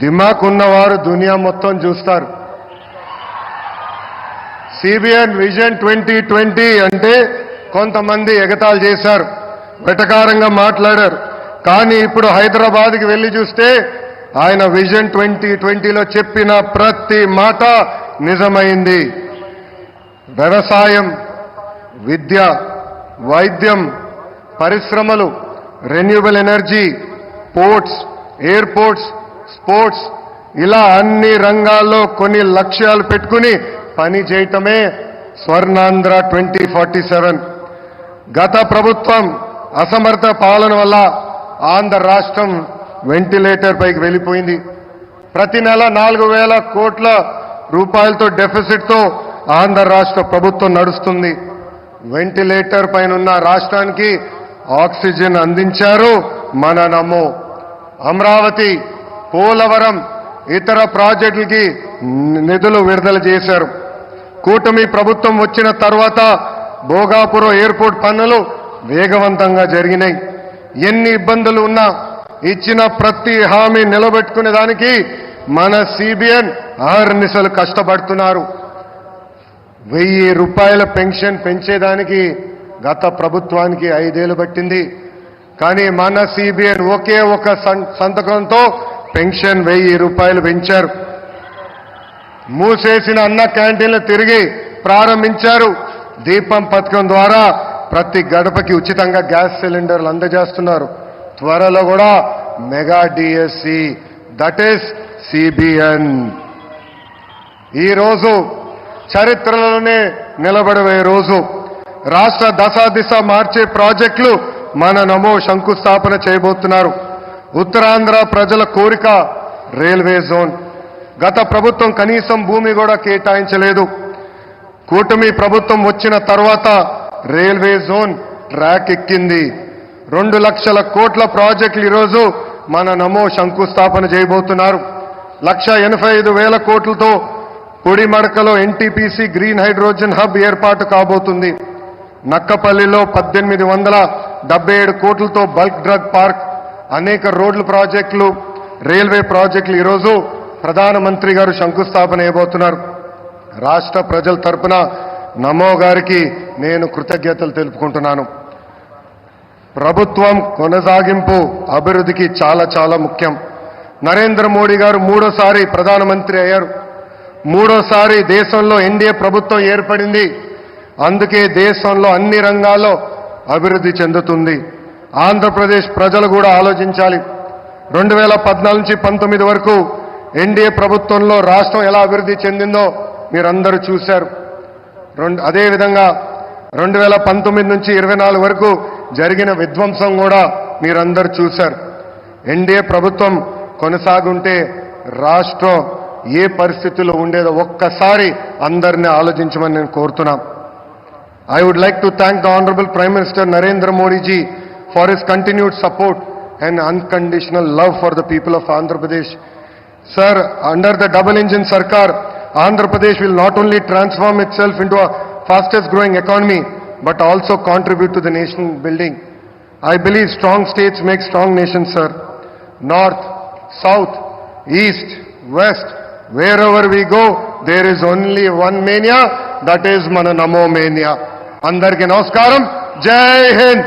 దిమాక్ ఉన్నవారు దునియా మొత్తం చూస్తారు. సిబిఎన్ విజన్ 2020 అంటే కొంతమంది ఎగతాళి చేశారు, వెటకారంగా మాట్లాడారు. కానీ ఇప్పుడు హైదరాబాద్కి వెళ్లి చూస్తే ఆయన విజన్ 2020లో చెప్పిన ప్రతి మాట నిజమైంది. వ్యవసాయం, విద్య, వైద్యం, పరిశ్రమలు, renewable energy, ports, airports, sports, ఇలా అన్ని రంగాల్లో కొన్ని లక్ష్యాలు పెట్టుకుని పని చేయటమే స్వర్ణాంధ్ర 2047. గత ప్రభుత్వం అసమర్థ పాలన వల్ల ఆంధ్ర రాష్ట్రం వెంటిలేటర్ పైకి వెళ్ళిపోయింది. ప్రతి నెల 4,000 కోట్ల రూపాయలతో డెఫిసిట్తో ఆంధ్ర రాష్ట్ర ప్రభుత్వం నడుస్తుంది. వెంటిలేటర్ పైన ఉన్న రాష్ట్రానికి ఆక్సిజన్ అందించారు మన నమో. అమరావతి, పోలవరం, ఇతర ప్రాజెక్టులకి నిధులు విడుదల చేశారు. కూటమి ప్రభుత్వం వచ్చిన తర్వాత భోగాపురం ఎయిర్పోర్ట్ పనులు వేగవంతంగా జరిగినాయి. ఎన్ని ఇబ్బందులు ఉన్నా ఇచ్చిన ప్రతి హామీ నిలబెట్టుకునే దానికి మన సిబిఎన్ ఆర్నిసలు కష్టపడుతున్నారు. 1,000 రూపాయల పెన్షన్ పెంచేదానికి గత ప్రభుత్వానికి 5 ఏళ్లు పట్టింది. కానీ మన సిబిఎన్ ఒకే ఒక సంతకంతో పెన్షన్ 1,000 రూపాయలు పెంచారు. మూసేసిన అన్న క్యాంటీన్లు తిరిగి ప్రారంభించారు. దీపం పథకం ద్వారా ప్రతి గడపకి ఉచితంగా గ్యాస్ సిలిండర్లు అందజేస్తున్నారు. త్వరలో కూడా mega DSC, that is CBN. ఈరోజు చరిత్రలోనే నిలబడే రోజు. రాష్ట్ర దశాదిశ మార్చే ప్రాజెక్టులు మన నమో శంకుస్థాపన చేయబోతున్నారు. ఉత్తరాంధ్ర ప్రజల కోరిక రైల్వే జోన్. గత ప్రభుత్వం కనీసం భూమి కూడా కేటాయించలేదు. కూటమి ప్రభుత్వం వచ్చిన తర్వాత రైల్వే జోన్ ట్రాక్ ఎక్కింది. 2 లక్షల కోట్ల ప్రాజెక్టులు ఈరోజు మన నమో శంకుస్థాపన చేయబోతున్నారు. 1,85,000 కోట్లతో పొడిమడకలో ఎన్టీపీసీ గ్రీన్ హైడ్రోజన్ హబ్ ఏర్పాటు కాబోతుంది. నక్కపల్లిలో 1,877 కోట్లతో బల్క్ డ్రగ్ పార్క్, అనేక రోడ్ల ప్రాజెక్టులు, రైల్వే ప్రాజెక్టులు ఈరోజు ప్రధానమంత్రి గారు శంకుస్థాపన చేయబోతున్నారు. రాష్ట్ర ప్రజల తరపున నమో గారికి నేను కృతజ్ఞతలు తెలుపుకుంటున్నాను. ప్రభుత్వం కొనసాగింపు అభివృద్ధికి చాలా చాలా ముఖ్యం. నరేంద్ర మోడీ గారు 3వ సారి ప్రధానమంత్రి అయ్యారు. 3వ సారి దేశంలో ఎన్డీఏ ప్రభుత్వం ఏర్పడింది. అందుకే దేశంలో అన్ని రంగాల్లో అభివృద్ధి చెందుతుంది. ఆంధ్రప్రదేశ్ ప్రజలు కూడా ఆలోచించాలి. 2014 నుంచి 19 వరకు ఎన్డీఏ ప్రభుత్వంలో రాష్ట్రం ఎలా అభివృద్ధి చెందిందో మీరందరూ చూశారు. అదేవిధంగా 2019 నుంచి 24 వరకు జరిగిన విధ్వంసం కూడా మీరందరూ చూశారు. ఎన్డీఏ ప్రభుత్వం కొనసాగుంటే రాష్ట్రం ఏ పరిస్థితుల్లో ఉండేదో ఒక్కసారి అందరినీ ఆలోచించమని నేను కోరుతున్నా. I would like to thank the Honorable Prime Minister Narendra Modi ji for his continued support and unconditional love for the people of Andhra Pradesh. Sir, under the double engine Sarkar, Andhra Pradesh will not only transform itself into a fastest growing economy but also contribute to the nation building. I believe strong states make strong nations, sir. North, south, east, west, wherever we go, there is only one mania, that is mana namo mania. Andarki namaskaram. Jai Hind.